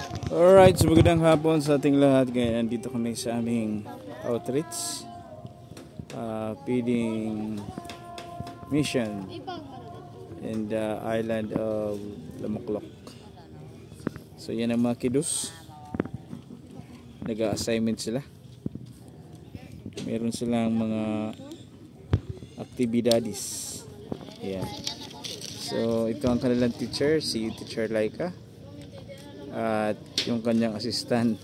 Alright, so magandang hapon sa ating lahat. Ngayon, nandito kami sa aming outreach feeding mission in the island of Lamoklok. So yan ang mga kiddos. Nag-assignment sila. Meron silang mga aktibidades. Ayan. So ito ang kanilang teacher, si Teacher Laika. At yung kanyang assistant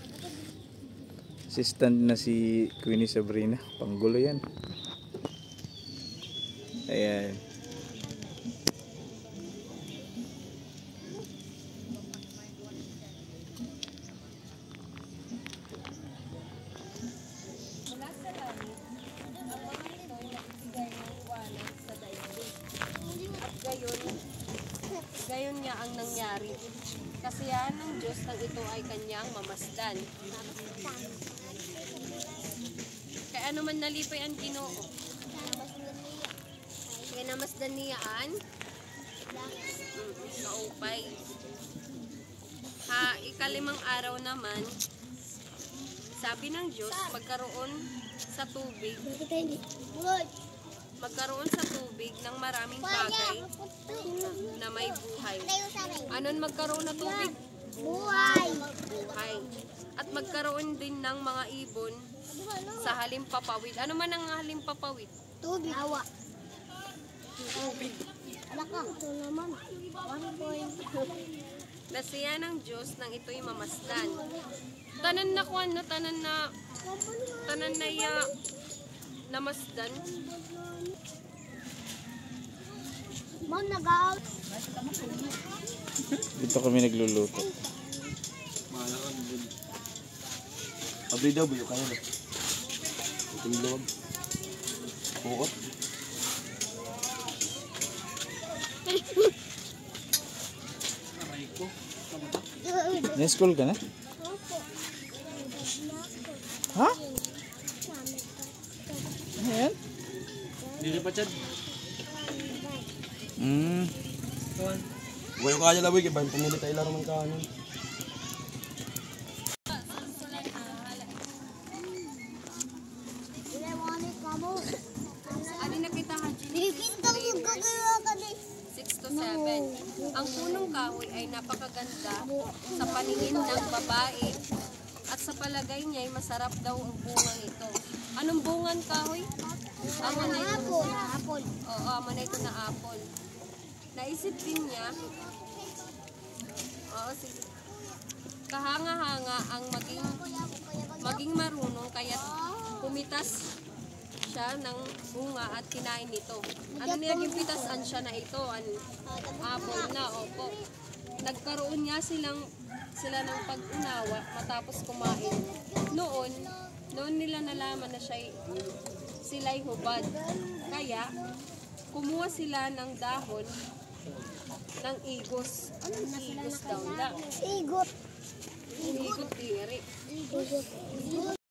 na si Queenie Sabrina. Panggulo yan. Ayan. Gayon nga ang nangyari. Kasiyahan ng Diyos nang ito ay kanyang mamasdan. Kaya ano man nalipay ang Ginoo. Kaya namasdan niyaan. Kaupay. Ikalimang araw naman, sabi ng Diyos, magkaroon sa tubig ng maraming bagay na may buhay. Anon magkaroon na tubig? Buhay. At magkaroon din ng mga ibon sa halimpapawid. Ano man ang halimpapawid? Tubig. Awa. Tubig. Alaka. Ito naman. 1 Nasiya ng Diyos nang ito'y mamasdan. Tanan na kuan no, tanan na namasdan. Dito kami nagluluto. Abri daw buyo kaya na. Tumilog. Puot. Na-school ka na? Ha? Ayan? Dili pa chad. Buyo kaya laboy kay ban pumili tayo laro man kanon. Adi nakita ka, 6 to 7. Ang punong kahoy ay napakaganda sa paningin ng babae at sa palagay niya ay masarap daw ang bungang ito. Anong bungan kahoy? Apple. Oo, amana ito na apple. Naisip din niya, kahanga-hanga ang maging marunong kaya't pumitas siya ng bunga at kinain nito. Ano naging pitasan siya na ito? Apple na, opo. Nagkaroon niya sila ng pag-unawa matapos kumain. Noon nila nalaman na sila'y hubad. Kaya, kumuha sila ng dahon ng igos. Anong igos daw na? Igot diri.